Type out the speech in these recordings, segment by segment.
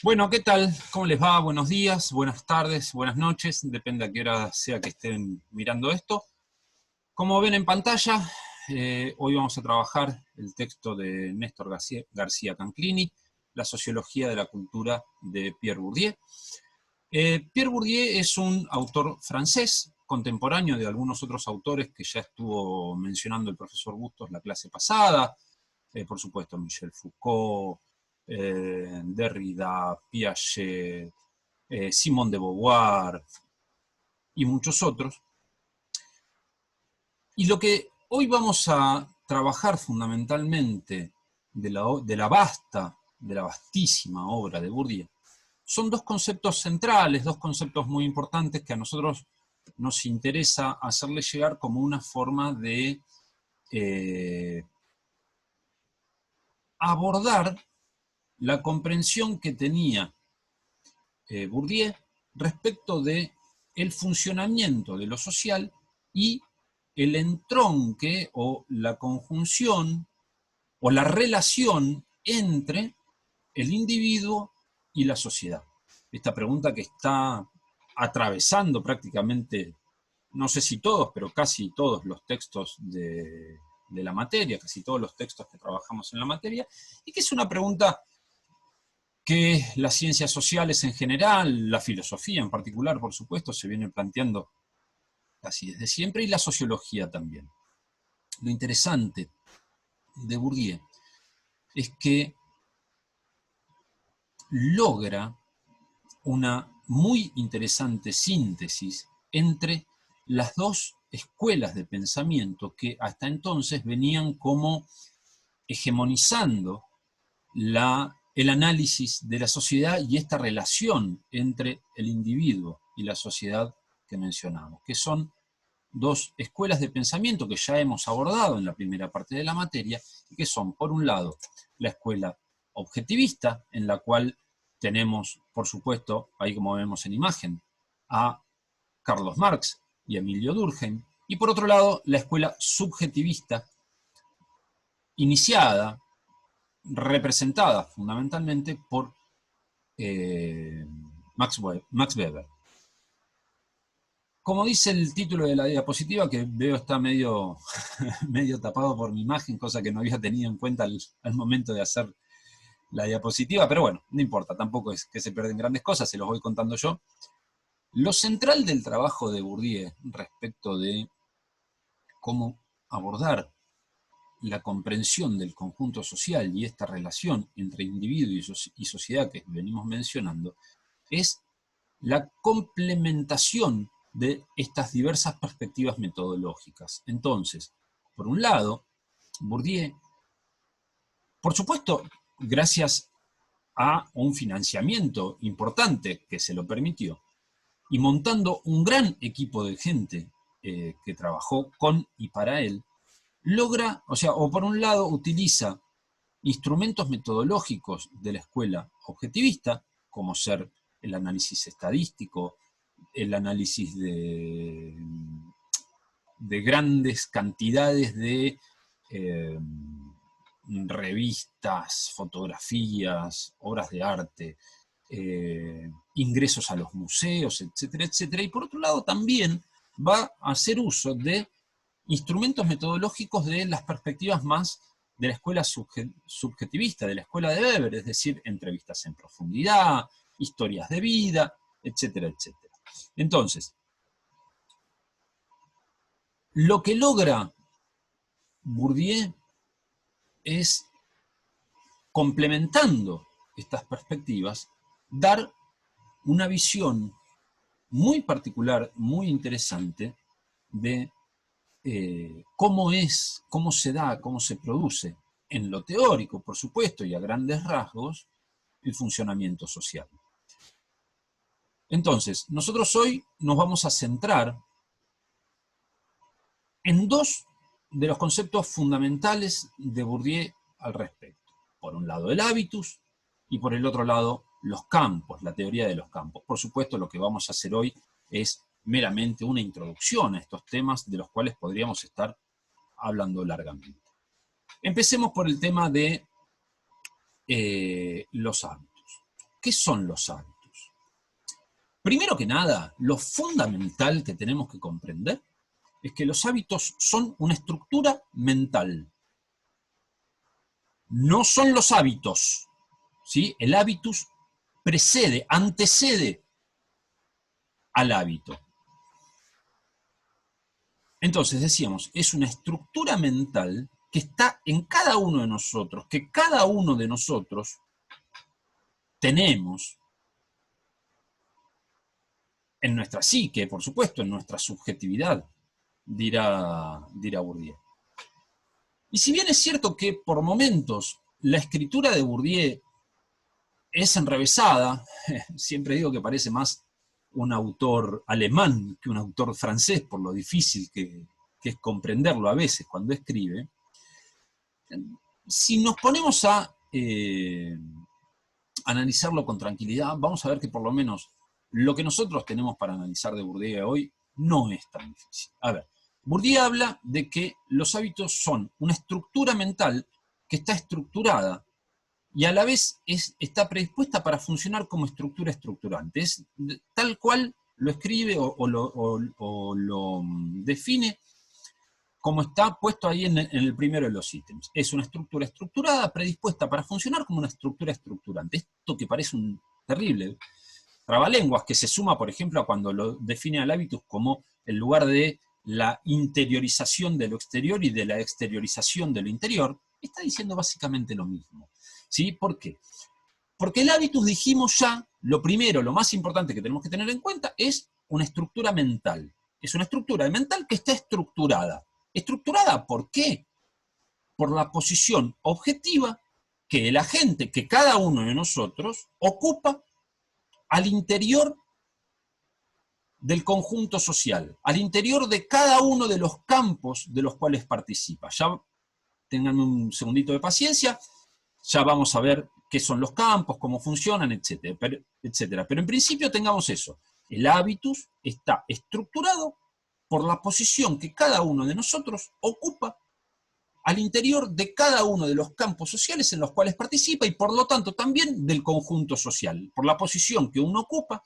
Bueno, ¿qué tal? ¿Cómo les va? Buenos días, buenas tardes, buenas noches, depende a qué hora sea que estén mirando esto. Como ven en pantalla, hoy vamos a trabajar el texto de Néstor García Canclini, La sociología de la cultura de Pierre Bourdieu. Pierre Bourdieu es un autor francés, contemporáneo de algunos otros autores que ya estuvo mencionando el profesor Bustos la clase pasada, por supuesto Michel Foucault, Derrida, Piaget, Simone de Beauvoir y muchos otros. Y lo que hoy vamos a trabajar fundamentalmente de la vastísima obra de Bourdieu, son dos conceptos centrales, dos conceptos muy importantes que a nosotros nos interesa hacerle llegar como una forma de abordar la comprensión que tenía Bourdieu respecto de el funcionamiento de lo social y el entronque o la conjunción o la relación entre el individuo y la sociedad. Esta pregunta que está atravesando prácticamente, no sé si todos, pero casi todos los textos de la materia, casi todos los textos que trabajamos en la materia, y que es una pregunta que las ciencias sociales en general, la filosofía en particular, por supuesto, se viene planteando casi desde siempre, y la sociología también. Lo interesante de Bourdieu es que logra una muy interesante síntesis entre las dos escuelas de pensamiento que hasta entonces venían como hegemonizando el análisis de la sociedad y esta relación entre el individuo y la sociedad que mencionamos, que son dos escuelas de pensamiento que ya hemos abordado en la primera parte de la materia, y que son, por un lado, la escuela objetivista, en la cual tenemos, por supuesto, ahí como vemos en imagen, a Carlos Marx y Emilio Durkheim, y por otro lado, la escuela subjetivista, iniciada, representada fundamentalmente por Max Weber. Como dice el título de la diapositiva, que veo está medio, medio tapado por mi imagen, cosa que no había tenido en cuenta al momento de hacer la diapositiva, pero bueno, no importa, tampoco es que se pierden grandes cosas, se los voy contando yo. Lo central del trabajo de Bourdieu respecto de cómo abordar la comprensión del conjunto social y esta relación entre individuo y sociedad que venimos mencionando, es la complementación de estas diversas perspectivas metodológicas. Entonces, por un lado, Bourdieu, por supuesto, gracias a un financiamiento importante que se lo permitió, y montando un gran equipo de gente que trabajó con y para él, logra, o por un lado utiliza instrumentos metodológicos de la escuela objetivista, como ser el análisis estadístico, el análisis de grandes cantidades de revistas, fotografías, obras de arte, ingresos a los museos, etcétera, etcétera. Y por otro lado también va a hacer uso de instrumentos metodológicos de las perspectivas más de la escuela subjetivista, de la escuela de Weber, es decir, entrevistas en profundidad, historias de vida, etcétera, etcétera. Entonces, lo que logra Bourdieu es, complementando estas perspectivas, dar una visión muy particular, muy interesante de cómo se da, cómo se produce, en lo teórico, por supuesto, y a grandes rasgos, el funcionamiento social. Entonces, nosotros hoy nos vamos a centrar en dos de los conceptos fundamentales de Bourdieu al respecto. Por un lado, el hábitus, y por el otro lado, los campos, la teoría de los campos. Por supuesto, lo que vamos a hacer hoy es meramente una introducción a estos temas de los cuales podríamos estar hablando largamente. Empecemos por el tema de los hábitos. ¿qué son los hábitos? Primero que nada, lo fundamental que tenemos que comprender es que los hábitos son una estructura mental. No son los hábitos, ¿sí? El hábitus precede, antecede al hábito. Entonces, decíamos, es una estructura mental que está en cada uno de nosotros, que cada uno de nosotros tenemos en nuestra psique, por supuesto, en nuestra subjetividad, dirá Bourdieu. Y si bien es cierto que por momentos la escritura de Bourdieu es enrevesada, siempre digo que parece más un autor alemán que un autor francés, por lo difícil que es comprenderlo a veces cuando escribe, si nos ponemos a analizarlo con tranquilidad, vamos a ver que por lo menos lo que nosotros tenemos para analizar de Bourdieu hoy no es tan difícil. A ver, Bourdieu habla de que los hábitos son una estructura mental que está estructurada y a la vez está predispuesta para funcionar como estructura estructurante. Es tal cual lo escribe o lo define como está puesto ahí en el primero de los ítems. Es una estructura estructurada, predispuesta para funcionar como una estructura estructurante. Esto que parece un terrible trabalenguas, que se suma, por ejemplo, a cuando lo define al hábitus como el lugar de la interiorización de lo exterior y de la exteriorización de lo interior, está diciendo básicamente lo mismo. ¿Sí? ¿Por qué? Porque el hábitus, dijimos ya, lo primero, lo más importante que tenemos que tener en cuenta es una estructura mental. Es una estructura mental que está estructurada. ¿Estructurada por qué? Por la posición objetiva que el agente, que cada uno de nosotros ocupa al interior del conjunto social, al interior de cada uno de los campos de los cuales participa. Ya tengan un segundito de paciencia, ya vamos a ver qué son los campos, cómo funcionan, etcétera. Pero en principio tengamos eso. El hábitus está estructurado por la posición que cada uno de nosotros ocupa al interior de cada uno de los campos sociales en los cuales participa y por lo tanto también del conjunto social, por la posición que uno ocupa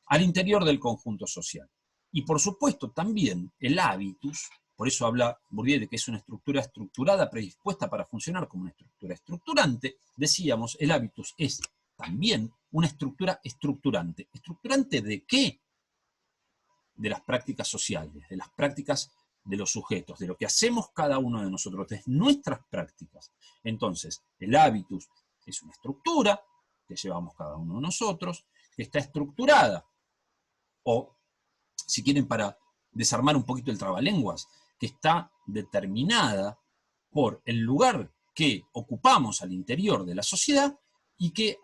al interior del conjunto social. Y por supuesto también el hábitus, por eso habla Bourdieu de que es una estructura estructurada predispuesta para funcionar como una estructura estructurante, decíamos, el hábitus es también una estructura estructurante. ¿Estructurante de qué? De las prácticas sociales, de las prácticas de los sujetos, de lo que hacemos cada uno de nosotros, de nuestras prácticas. Entonces, el hábitus es una estructura que llevamos cada uno de nosotros, que está estructurada, o si quieren para desarmar un poquito el trabalenguas, que está determinada por el lugar que ocupamos al interior de la sociedad y que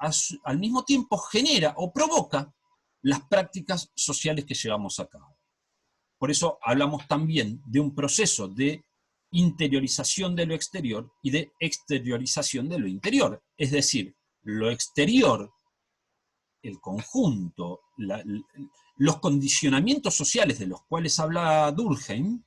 al mismo tiempo genera o provoca las prácticas sociales que llevamos a cabo. Por eso hablamos también de un proceso de interiorización de lo exterior y de exteriorización de lo interior. Es decir, lo exterior, el conjunto, los condicionamientos sociales de los cuales habla Durkheim,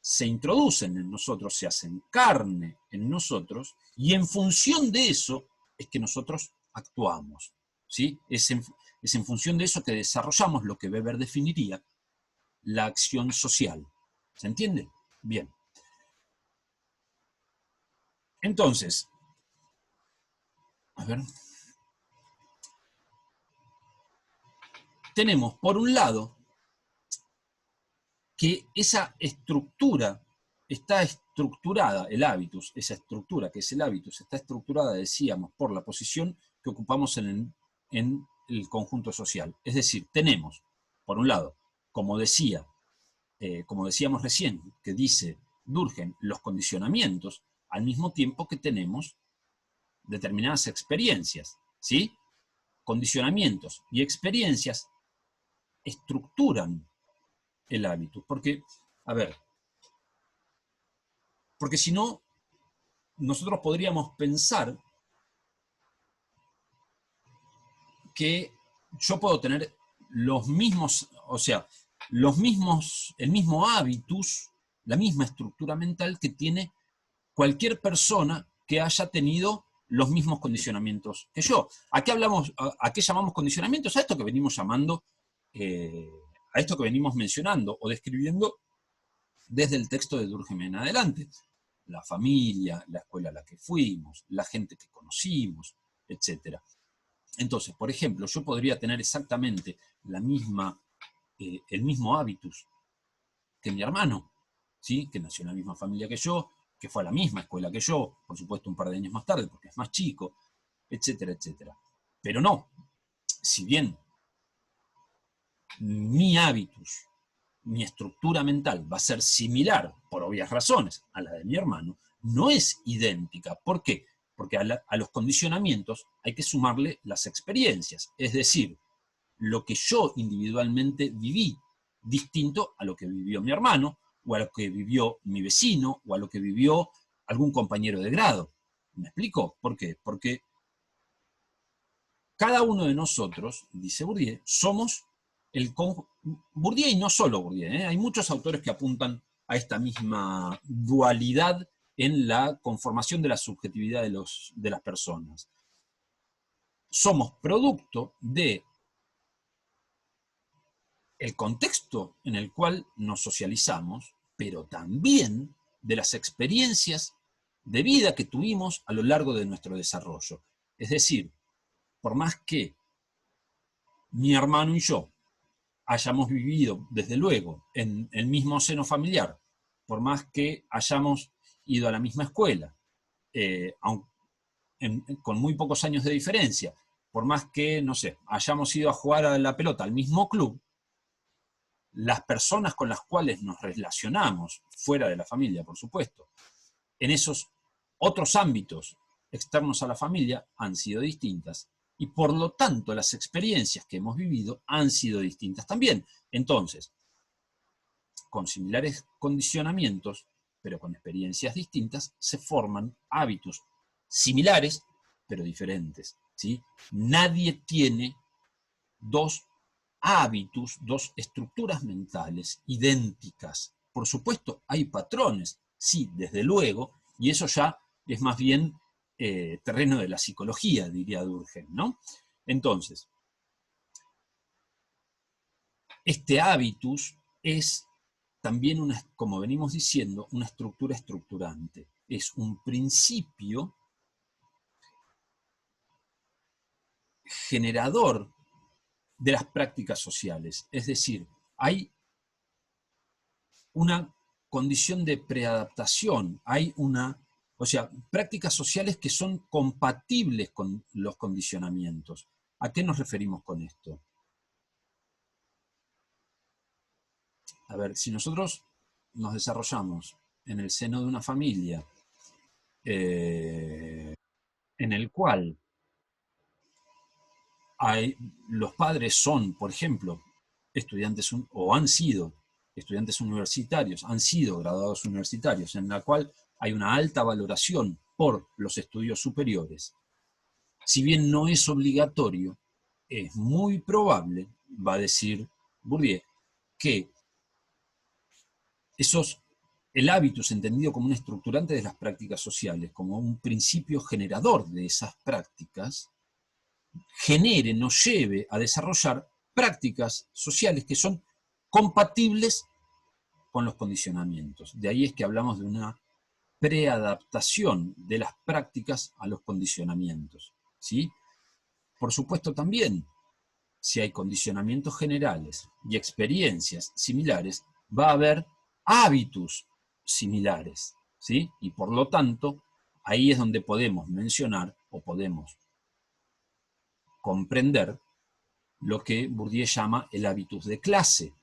se introducen en nosotros, se hacen carne en nosotros, y en función de eso es que nosotros actuamos. ¿Sí? Es en función de eso que desarrollamos lo que Weber definiría la acción social. ¿Se entiende? Bien. Entonces, a ver, tenemos por un lado que esa estructura está estructurada, el hábitus, esa estructura que es el hábitus, está estructurada, decíamos, por la posición que ocupamos en el conjunto social. Es decir, tenemos, por un lado, como decíamos recién, que dice Durkheim, los condicionamientos, al mismo tiempo que tenemos determinadas experiencias, ¿sí? Condicionamientos y experiencias estructuran el hábitus, porque, a ver, porque si no, nosotros podríamos pensar que yo puedo tener los mismos, o sea, el mismo hábitus, la misma estructura mental que tiene cualquier persona que haya tenido los mismos condicionamientos que yo. ¿A qué llamamos condicionamientos? A esto que venimos llamando, a esto que venimos mencionando o describiendo desde el texto de Durkheim en adelante. La familia, la escuela a la que fuimos, la gente que conocimos, etc. Entonces, por ejemplo, yo podría tener exactamente el mismo hábitus que mi hermano, ¿sí? Que nació en la misma familia que yo, que fue a la misma escuela que yo, por supuesto un par de años más tarde porque es más chico, etcétera, etcétera. Pero no, si bien mi hábitus, mi estructura mental va a ser similar, por obvias razones, a la de mi hermano, no es idéntica. ¿Por qué? Porque a los condicionamientos hay que sumarle las experiencias, es decir, lo que yo individualmente viví, distinto a lo que vivió mi hermano, o a lo que vivió mi vecino, o a lo que vivió algún compañero de grado. ¿Me explico? ¿Por qué? Porque cada uno de nosotros, dice Bourdieu, somos Bourdieu y no solo Bourdieu, hay muchos autores que apuntan a esta misma dualidad en la conformación de la subjetividad de las personas. Somos producto de el contexto en el cual nos socializamos, pero también de las experiencias de vida que tuvimos a lo largo de nuestro desarrollo. Es decir, por más que mi hermano y yo hayamos vivido, desde luego, en el mismo seno familiar, por más que hayamos ido a la misma escuela, con muy pocos años de diferencia, por más que, no sé, hayamos ido a jugar a la pelota al mismo club, las personas con las cuales nos relacionamos, fuera de la familia, por supuesto, en esos otros ámbitos externos a la familia, han sido distintas. Y por lo tanto, las experiencias que hemos vivido han sido distintas también. Entonces, con similares condicionamientos, pero con experiencias distintas, se forman hábitos similares, pero diferentes, ¿sí? Nadie tiene dos hábitos, dos estructuras mentales idénticas. Por supuesto, hay patrones, sí, desde luego, y eso ya es más bien terreno de la psicología, diría Durkheim, ¿no? Entonces, este hábitus es también, como venimos diciendo, una estructura estructurante. Es un principio generador de las prácticas sociales. Es decir, hay una condición de preadaptación, o sea, prácticas sociales que son compatibles con los condicionamientos. ¿A qué nos referimos con esto? A ver, si nosotros nos desarrollamos en el seno de una familia en el cual los padres son, por ejemplo, estudiantes o han sido estudiantes universitarios, han sido graduados universitarios, en la cual hay una alta valoración por los estudios superiores, si bien no es obligatorio, es muy probable, va a decir Bourdieu, que el hábitus entendido como un estructurante de las prácticas sociales, como un principio generador de esas prácticas, genere, nos lleve a desarrollar prácticas sociales que son compatibles con los condicionamientos. De ahí es que hablamos de una preadaptación de las prácticas a los condicionamientos, ¿sí? Por supuesto también, si hay condicionamientos generales y experiencias similares, va a haber hábitos similares, ¿sí? Y por lo tanto, ahí es donde podemos mencionar o podemos comprender lo que Bourdieu llama el hábitus de clase,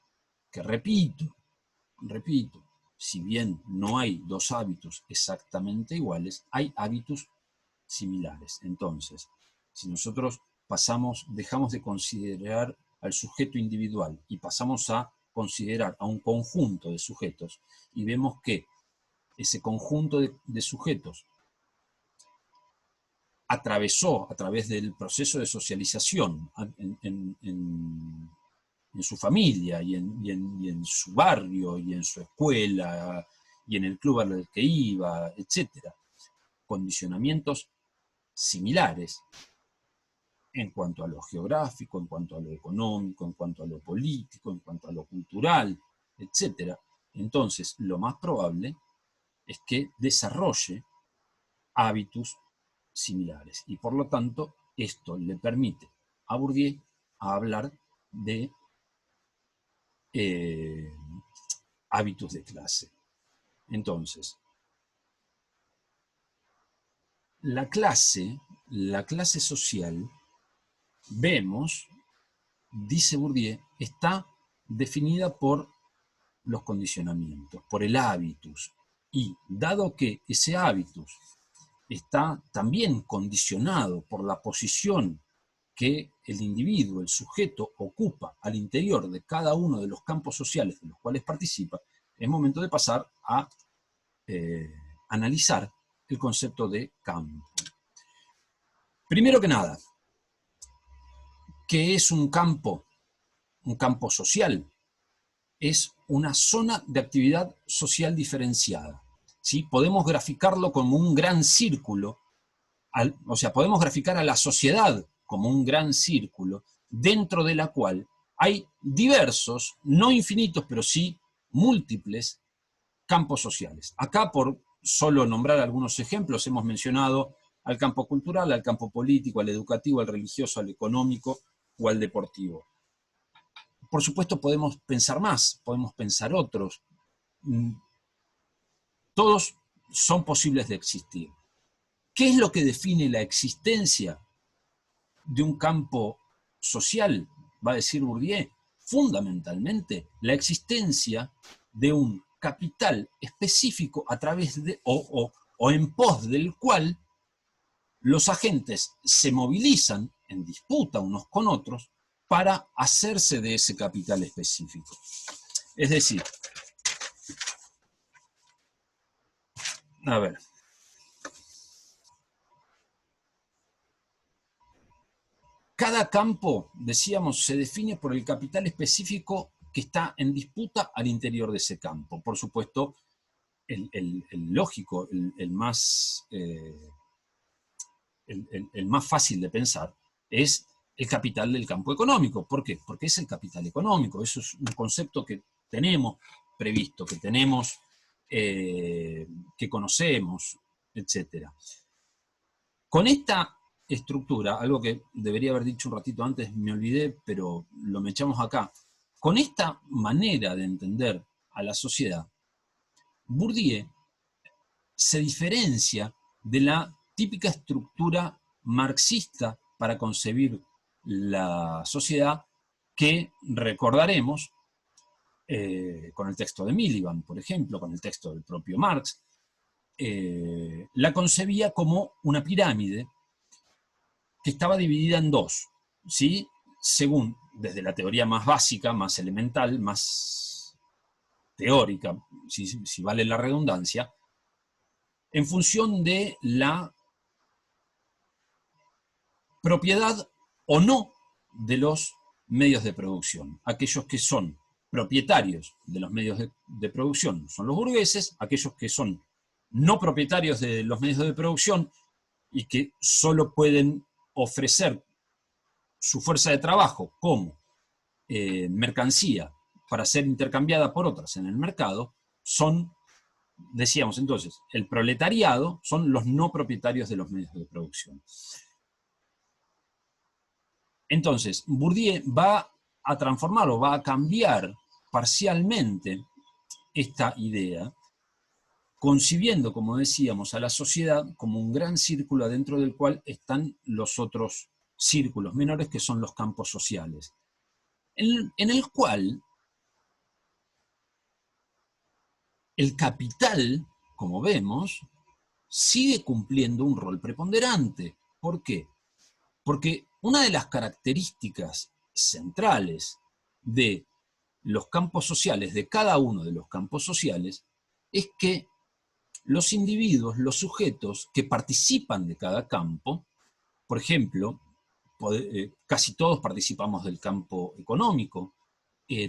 que repito, si bien no hay dos hábitos exactamente iguales, hay hábitos similares. Entonces, si nosotros dejamos de considerar al sujeto individual y pasamos a considerar a un conjunto de sujetos y vemos que ese conjunto de sujetos atravesó a través del proceso de socialización en su familia y en su barrio y en su escuela y en el club al que iba, etc. Condicionamientos similares en cuanto a lo geográfico, en cuanto a lo económico, en cuanto a lo político, en cuanto a lo cultural, etc. Entonces, lo más probable es que desarrolle hábitos similares. Y por lo tanto, esto le permite a Bourdieu hablar de hábitos de clase. Entonces, la clase social, vemos, dice Bourdieu, está definida por los condicionamientos, por el hábitus. Y dado que ese hábitus está también condicionado por la posición que el individuo, el sujeto, ocupa al interior de cada uno de los campos sociales de los cuales participa, es momento de pasar a analizar el concepto de campo. Primero que nada, ¿qué es un campo? Un campo social es una zona de actividad social diferenciada. ¿Sí? Podemos graficarlo como un gran círculo, o sea, podemos graficar a la sociedad como un gran círculo, dentro de la cual hay diversos, no infinitos, pero sí múltiples campos sociales. Acá, por solo nombrar algunos ejemplos, hemos mencionado al campo cultural, al campo político, al educativo, al religioso, al económico o al deportivo. Por supuesto, podemos pensar más, podemos pensar otros. Todos son posibles de existir. ¿Qué es lo que define la existencia de un campo social? Va a decir Bourdieu, fundamentalmente la existencia de un capital específico a través de, o en pos del cual los agentes se movilizan en disputa unos con otros para hacerse de ese capital específico. Es decir, a ver, cada campo, decíamos, se define por el capital específico que está en disputa al interior de ese campo. Por supuesto, el lógico, el más fácil de pensar es el capital del campo económico. ¿Por qué? Porque es el capital económico. Eso es un concepto que tenemos previsto, que tenemos, que conocemos, etc. Con esta estructura, algo que debería haber dicho un ratito antes, me olvidé, pero lo echamos acá. Con esta manera de entender a la sociedad, Bourdieu se diferencia de la típica estructura marxista para concebir la sociedad que recordaremos con el texto de Miliband, por ejemplo, con el texto del propio Marx. La concebía como una pirámide que estaba dividida en dos, ¿sí? Según, desde la teoría más básica, más elemental, más teórica, si vale la redundancia, en función de la propiedad o no de los medios de producción. Aquellos que son propietarios de los medios de producción son los burgueses, aquellos que son no propietarios de los medios de producción y que solo pueden ofrecer su fuerza de trabajo como mercancía para ser intercambiada por otras en el mercado, son, decíamos entonces, el proletariado son los no propietarios de los medios de producción. Entonces, Bourdieu va a transformar o va a cambiar parcialmente esta idea, concibiendo, como decíamos, a la sociedad como un gran círculo adentro del cual están los otros círculos menores que son los campos sociales, en el cual el capital, como vemos, sigue cumpliendo un rol preponderante. ¿Por qué? Porque una de las características centrales de los campos sociales, de cada uno de los campos sociales, es que los individuos, los sujetos que participan de cada campo, por ejemplo, casi todos participamos del campo económico,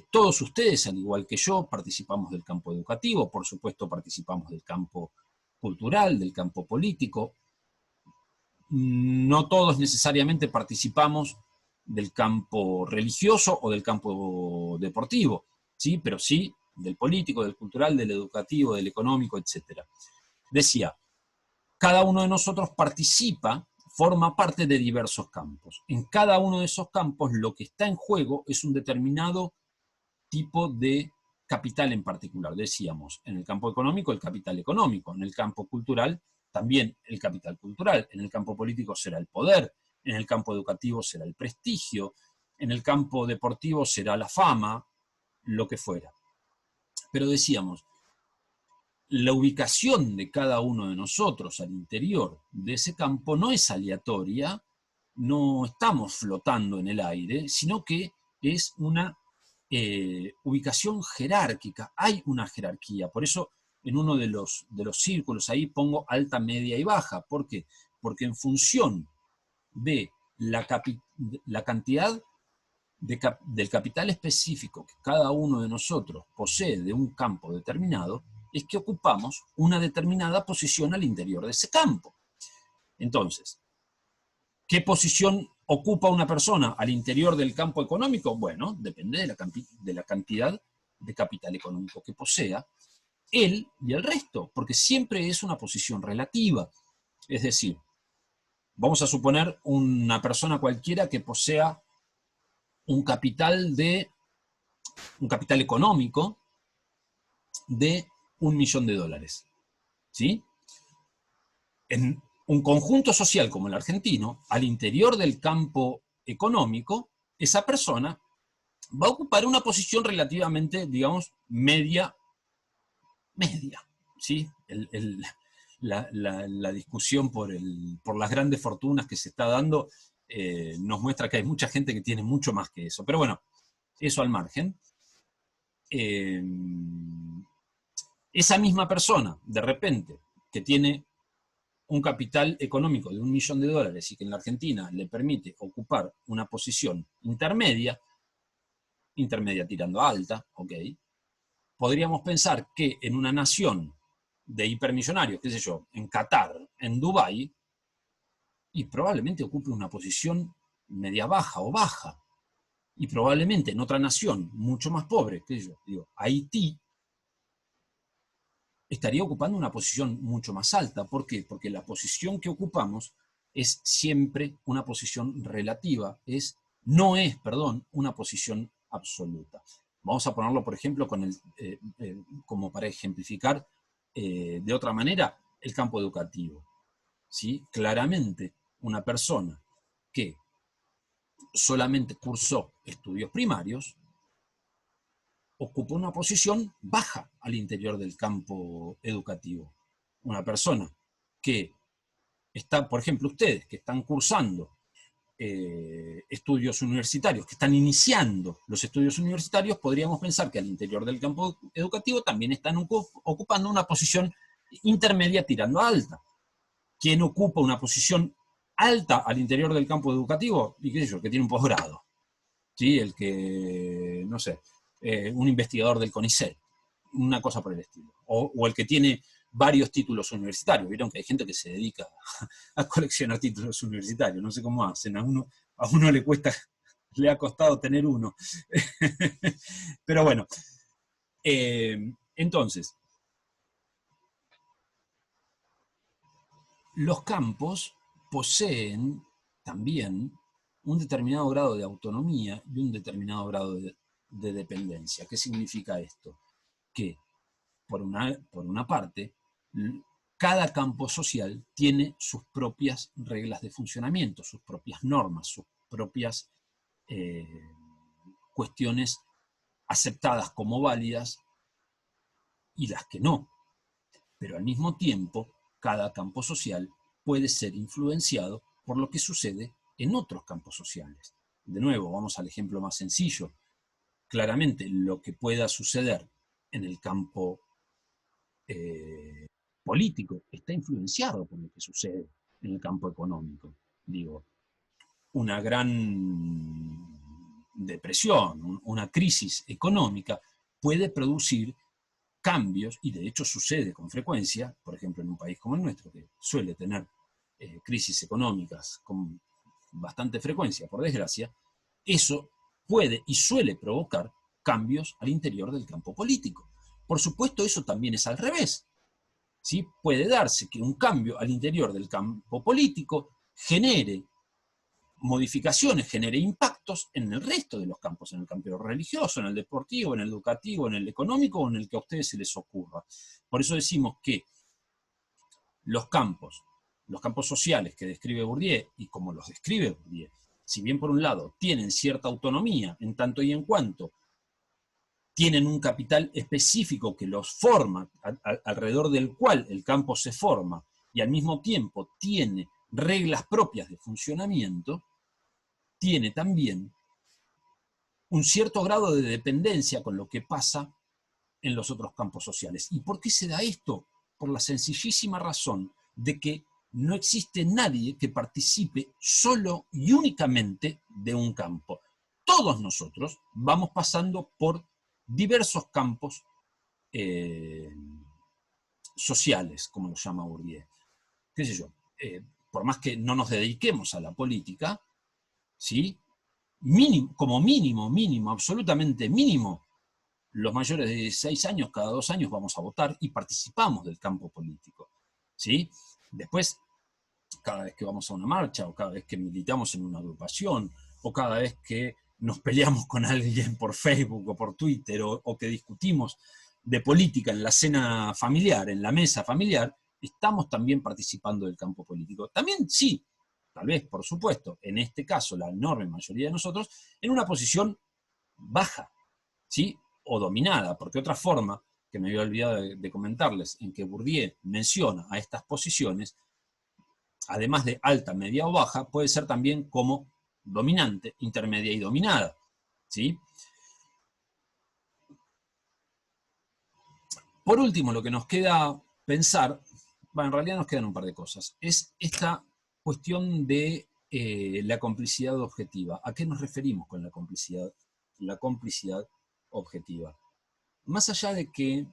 todos ustedes, al igual que yo, participamos del campo educativo, por supuesto participamos del campo cultural, del campo político, no todos necesariamente participamos del campo religioso o del campo deportivo, ¿sí? Pero sí del político, del cultural, del educativo, del económico, etc. Decía, cada uno de nosotros participa, forma parte de diversos campos. En cada uno de esos campos lo que está en juego es un determinado tipo de capital en particular. Decíamos, en el campo económico, el capital económico, en el campo cultural, también el capital cultural, en el campo político será el poder, en el campo educativo será el prestigio, en el campo deportivo será la fama, lo que fuera. Pero decíamos, la ubicación de cada uno de nosotros al interior de ese campo no es aleatoria, no estamos flotando en el aire, sino que es una ubicación jerárquica, hay una jerarquía. Por eso en uno de los círculos ahí pongo alta, media y baja. ¿Por qué? Porque en función de la cantidad del capital específico que cada uno de nosotros posee de un campo determinado, es que ocupamos una determinada posición al interior de ese campo. Entonces, ¿qué posición ocupa una persona al interior del campo económico? Bueno, depende de la cantidad de capital económico que posea él y el resto, porque siempre es una posición relativa. Es decir, vamos a suponer una persona cualquiera que posea un capital económico de $1.000.000, ¿sí? En un conjunto social como el argentino, al interior del campo económico, esa persona va a ocupar una posición relativamente, digamos, media, ¿sí? La discusión por las grandes fortunas que se está dando nos muestra que hay mucha gente que tiene mucho más que eso. Pero bueno, eso al margen. Esa misma persona, de repente, que tiene un capital económico de $1.000.000 y que en la Argentina le permite ocupar una posición intermedia tirando a alta, ok, podríamos pensar que en una nación de hipermillonarios, qué sé yo, en Qatar, en Dubái, y probablemente ocupe una posición media baja o baja, y probablemente en otra nación mucho más pobre, qué sé yo, digo, Haití, estaría ocupando una posición mucho más alta. ¿Por qué? Porque la posición que ocupamos es siempre una posición relativa, no es, una posición absoluta. Vamos a ponerlo, por ejemplo, como para ejemplificar de otra manera, el campo educativo. ¿Sí? Claramente, una persona que solamente cursó estudios primarios ocupa una posición baja al interior del campo educativo. Una persona que está, por ejemplo, ustedes que están cursando estudios universitarios, que están iniciando los estudios universitarios, podríamos pensar que al interior del campo educativo también están ocupando una posición intermedia tirando a alta. ¿Quién ocupa una posición alta al interior del campo educativo? Y qué sé yo, el que tiene un posgrado, ¿sí? El que, no sé, un investigador del CONICET, una cosa por el estilo. O el que tiene varios títulos universitarios. Vieron que hay gente que se dedica a coleccionar títulos universitarios, no sé cómo hacen, a uno le ha costado tener uno. Pero bueno, entonces, los campos poseen también un determinado grado de autonomía y un determinado grado de dependencia. ¿Qué significa esto? Que, por una parte, cada campo social tiene sus propias reglas de funcionamiento, sus propias normas, sus propias cuestiones aceptadas como válidas y las que no. Pero al mismo tiempo, cada campo social puede ser influenciado por lo que sucede en otros campos sociales. De nuevo, vamos al ejemplo más sencillo. Claramente, lo que pueda suceder en el campo político está influenciado por lo que sucede en el campo económico. Digo, una gran depresión, una crisis económica puede producir cambios, y de hecho sucede con frecuencia, por ejemplo en un país como el nuestro, que suele tener crisis económicas con bastante frecuencia, por desgracia, eso puede y suele provocar cambios al interior del campo político. Por supuesto, eso también es al revés. ¿Sí? Puede darse que un cambio al interior del campo político genere modificaciones, genere impactos en el resto de los campos, en el campo religioso, en el deportivo, en el educativo, en el económico o en el que a ustedes se les ocurra. Por eso decimos que los campos sociales que describe Bourdieu, y como los describe Bourdieu, si bien por un lado tienen cierta autonomía en tanto y en cuanto tienen un capital específico que los forma, alrededor del cual el campo se forma, y al mismo tiempo tiene reglas propias de funcionamiento, tiene también un cierto grado de dependencia con lo que pasa en los otros campos sociales. ¿Y por qué se da esto? Por la sencillísima razón de que no existe nadie que participe solo y únicamente de un campo. Todos nosotros vamos pasando por diversos campos sociales, como lo llama Bourdieu. ¿Qué sé yo? Por más que no nos dediquemos a la política, ¿sí? Como mínimo, absolutamente mínimo, los mayores de 16 años, cada 2 años vamos a votar y participamos del campo político. ¿Sí? Después, cada vez que vamos a una marcha, o cada vez que militamos en una agrupación, o cada vez que nos peleamos con alguien por Facebook o por Twitter, o que discutimos de política en la cena familiar, en la mesa familiar, estamos también participando del campo político. También sí, tal vez, por supuesto, en este caso la enorme mayoría de nosotros, en una posición baja, ¿sí? O dominada, porque otra forma, que me había olvidado de comentarles, en que Bourdieu menciona a estas posiciones, además de alta, media o baja, puede ser también como dominante, intermedia y dominada, ¿sí? Por último, lo que nos queda pensar, bueno, en realidad nos quedan un par de cosas, es esta cuestión de la complicidad objetiva. ¿A qué nos referimos con la complicidad objetiva? Más allá de que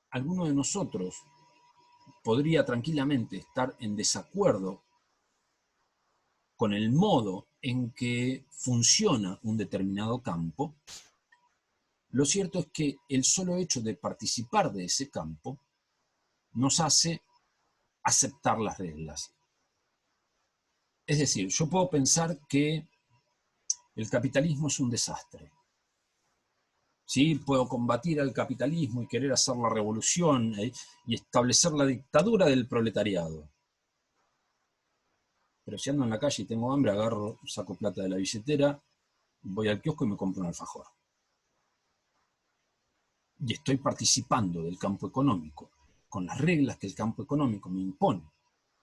alguno de nosotros podría tranquilamente estar en desacuerdo con el modo en que funciona un determinado campo, lo cierto es que el solo hecho de participar de ese campo nos hace aceptar las reglas. Es decir, yo puedo pensar que el capitalismo es un desastre. ¿Sí? Puedo combatir al capitalismo y querer hacer la revolución y establecer la dictadura del proletariado. Pero si ando en la calle y tengo hambre, agarro, saco plata de la billetera, voy al kiosco y me compro un alfajor. Y estoy participando del campo económico, con las reglas que el campo económico me impone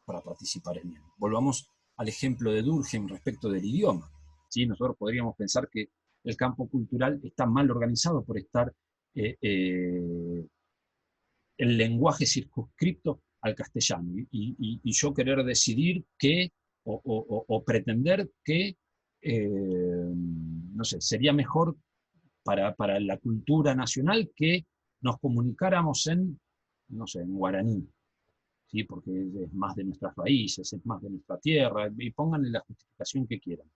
para participar en él. Volvamos al ejemplo de Durkheim respecto del idioma. ¿Sí? Nosotros podríamos pensar que el campo cultural está mal organizado por estar el lenguaje circunscripto al castellano y yo querer decidir que o pretender que no sé, sería mejor para la cultura nacional que nos comunicáramos en, no sé, en guaraní, ¿sí? Porque es más de nuestras raíces, es más de nuestra tierra, y pónganle la justificación que quieran.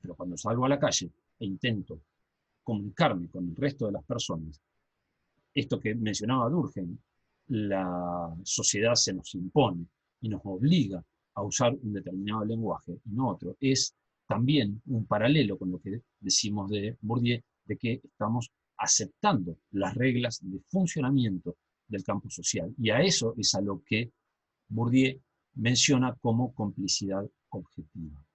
Pero cuando salgo a la calle e intento comunicarme con el resto de las personas, esto que mencionaba Durkheim, la sociedad se nos impone y nos obliga a usar un determinado lenguaje y no otro, es también un paralelo con lo que decimos de Bourdieu, de que estamos aceptando las reglas de funcionamiento del campo social. Y a eso es a lo que Bourdieu menciona como complicidad objetiva.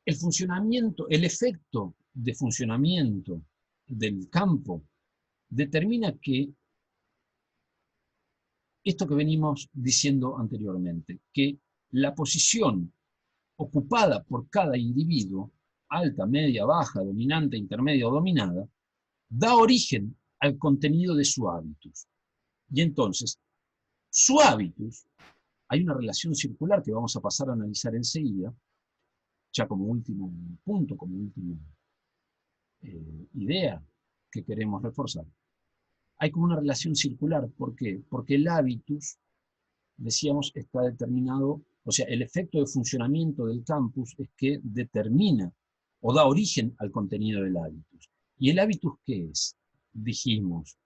El funcionamiento, el efecto de funcionamiento del campo determina que esto que venimos diciendo anteriormente, que la posición ocupada por cada individuo, alta, media, baja, dominante, intermedia o dominada, da origen al contenido de su hábitus. Y entonces, su hábitus, hay una relación circular que vamos a pasar a analizar enseguida, ya como último punto, como última idea que queremos reforzar. hay como una relación circular. ¿Por qué? Porque el hábitus, decíamos, está determinado, o sea, el efecto de funcionamiento del campus es que determina o da origen al contenido del hábitus. ¿Y el hábitus qué es? Dijimos,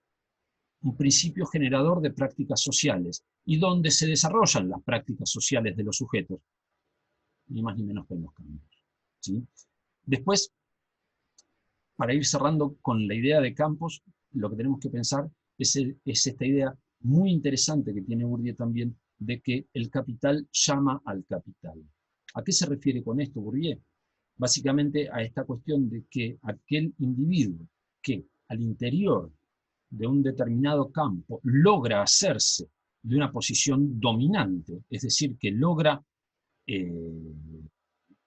un principio generador de prácticas sociales. ¿Y dónde se desarrollan las prácticas sociales de los sujetos? Ni más ni menos que en los campos, ¿sí? Después, para ir cerrando con la idea de campos, lo que tenemos que pensar es esta idea muy interesante que tiene Bourdieu también, de que el capital llama al capital. ¿A qué se refiere con esto Bourdieu? Básicamente a esta cuestión de que aquel individuo que al interior de un determinado campo logra hacerse de una posición dominante, es decir, que logra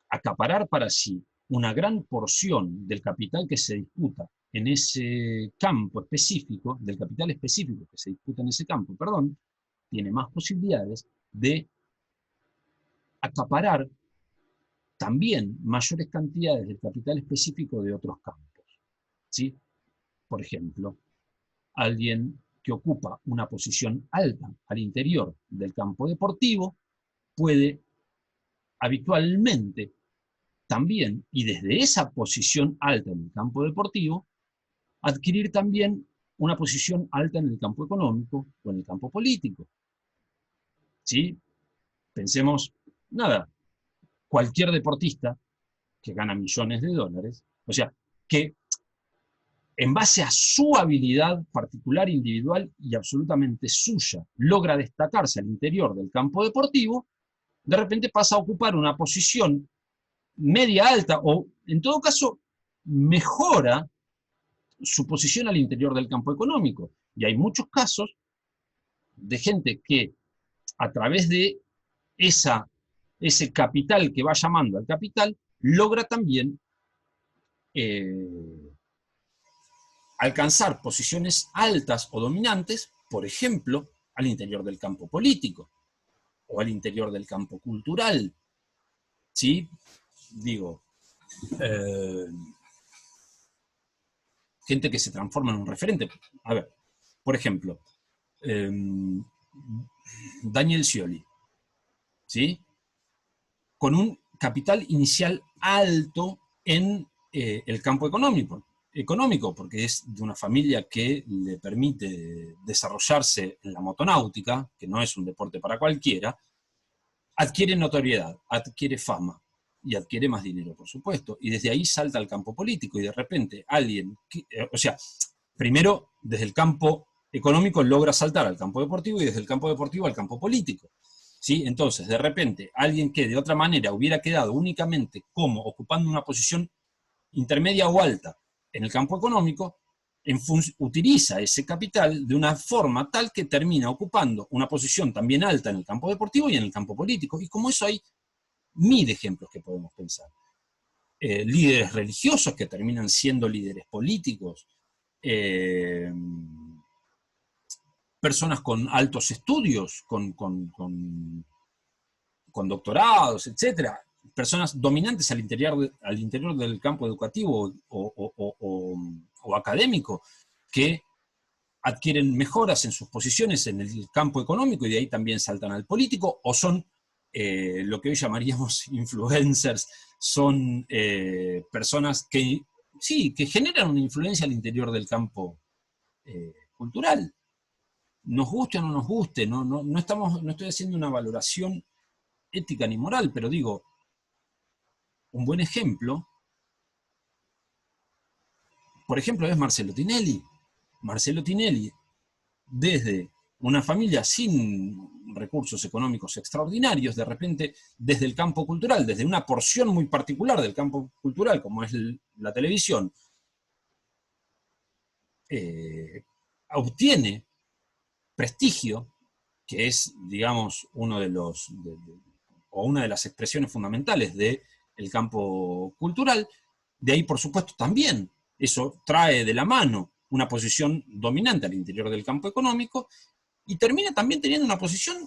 acaparar para sí una gran porción del capital que se disputa en ese campo específico, del capital específico que se disputa en ese campo, perdón, tiene más posibilidades de acaparar también mayores cantidades del capital específico de otros campos, ¿sí? Por ejemplo, alguien que ocupa una posición alta al interior del campo deportivo puede habitualmente también, y desde esa posición alta en el campo deportivo, adquirir también una posición alta en el campo económico o en el campo político. ¿Sí? Pensemos, nada, cualquier deportista que gana millones de dólares, o sea, que en base a su habilidad particular, individual y absolutamente suya, logra destacarse al interior del campo deportivo, de repente pasa a ocupar una posición media alta o, en todo caso, mejora su posición al interior del campo económico. Y hay muchos casos de gente que a través de ese capital que va llamando al capital, logra también alcanzar posiciones altas o dominantes, por ejemplo, al interior del campo político o al interior del campo cultural. ¿Sí? Digo, gente que se transforma en un referente. A ver, por ejemplo, Daniel Scioli, ¿sí? Con un capital inicial alto en el campo económico, porque es de una familia que le permite desarrollarse en la motonáutica, que no es un deporte para cualquiera, adquiere notoriedad, adquiere fama y adquiere más dinero, por supuesto, y desde ahí salta al campo político y de repente alguien, o sea, primero desde el campo económico logra saltar al campo deportivo y desde el campo deportivo al campo político. ¿Sí? Entonces, de repente, alguien que de otra manera hubiera quedado únicamente como ocupando una posición intermedia o alta en el campo económico, utiliza ese capital de una forma tal que termina ocupando una posición también alta en el campo deportivo y en el campo político. Y como eso hay mil ejemplos que podemos pensar. Líderes religiosos que terminan siendo líderes políticos, personas con altos estudios, con doctorados, etcétera, personas dominantes al interior del campo educativo o académico, que adquieren mejoras en sus posiciones en el campo económico y de ahí también saltan al político, o son lo que hoy llamaríamos influencers, son personas que, sí, que generan una influencia al interior del campo cultural. Nos guste o no nos guste, no estoy haciendo una valoración ética ni moral, pero digo, un buen ejemplo, por ejemplo, es Marcelo Tinelli. Marcelo Tinelli, desde una familia sin recursos económicos extraordinarios, de repente, desde el campo cultural, desde una porción muy particular del campo cultural, como es la televisión, obtiene prestigio, que es, digamos, uno de los, o una de las expresiones fundamentales del campo cultural. De ahí, por supuesto, también eso trae de la mano una posición dominante al interior del campo económico y termina también teniendo una posición,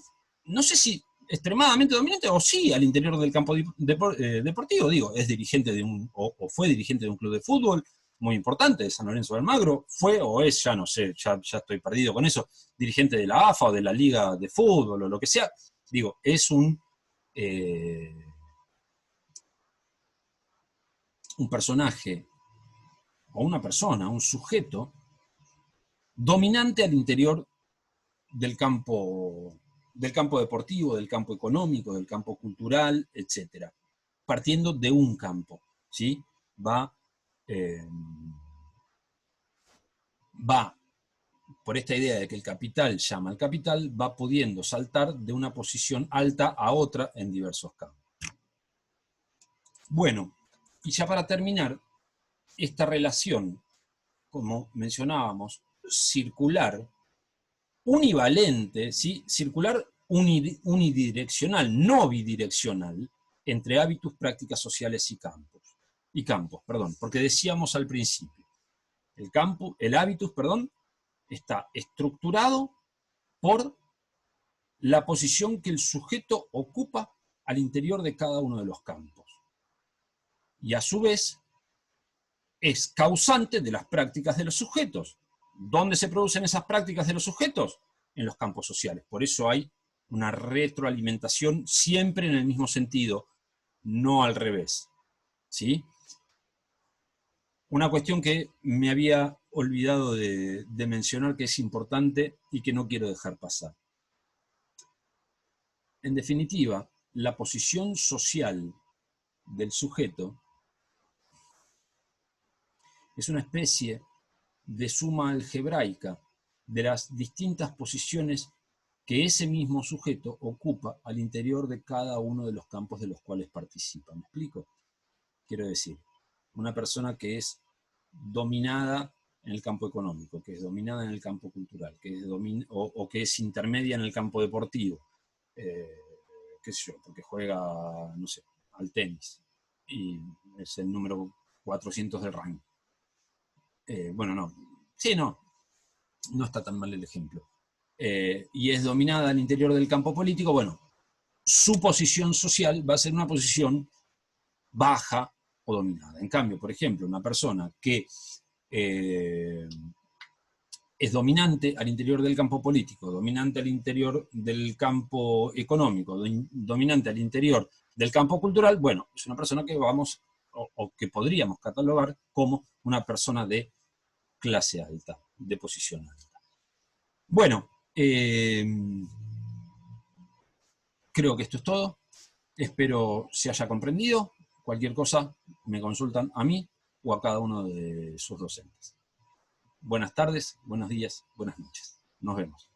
no sé si extremadamente dominante o sí al interior del campo deportivo. Digo, es dirigente de o fue dirigente de un club de fútbol, muy importante de San Lorenzo de Almagro, fue o es, ya no sé, ya estoy perdido con eso, dirigente de la AFA o de la Liga de Fútbol o lo que sea. Digo, es un personaje o una persona, un sujeto dominante al interior del campo deportivo, del campo económico, del campo cultural, etc. Partiendo de un campo, ¿sí? Va por esta idea de que el capital llama al capital, va pudiendo saltar de una posición alta a otra en diversos campos. Bueno, y ya para terminar, esta relación, como mencionábamos, circular, univalente, ¿sí? Circular unidireccional, no bidireccional, entre hábitos, prácticas sociales y campos, porque decíamos al principio, el hábitus, está estructurado por la posición que el sujeto ocupa al interior de cada uno de los campos. Y a su vez, es causante de las prácticas de los sujetos. ¿Dónde se producen esas prácticas de los sujetos? En los campos sociales. Por eso hay una retroalimentación siempre en el mismo sentido, no al revés. ¿Sí? Una cuestión que me había olvidado de mencionar, que es importante y que no quiero dejar pasar. En definitiva, la posición social del sujeto es una especie de suma algebraica de las distintas posiciones que ese mismo sujeto ocupa al interior de cada uno de los campos de los cuales participa. ¿Me explico? Quiero decir, una persona que es dominada en el campo económico, que es dominada en el campo cultural, que es o que es intermedia en el campo deportivo, qué sé yo, porque juega, no sé, al tenis, y es el número 400 del ranking. Bueno, no, sí, no está tan mal el ejemplo. Y es dominada al interior del campo político, bueno, su posición social va a ser una posición baja o dominada. En cambio, por ejemplo, una persona que es dominante al interior del campo político, dominante al interior del campo económico, dominante al interior del campo cultural, bueno, es una persona que vamos, o que podríamos catalogar como una persona de clase alta, de posición alta. Bueno, creo que esto es todo. Espero se haya comprendido. Cualquier cosa me consultan a mí o a cada uno de sus docentes. Buenas tardes, buenos días, buenas noches. Nos vemos.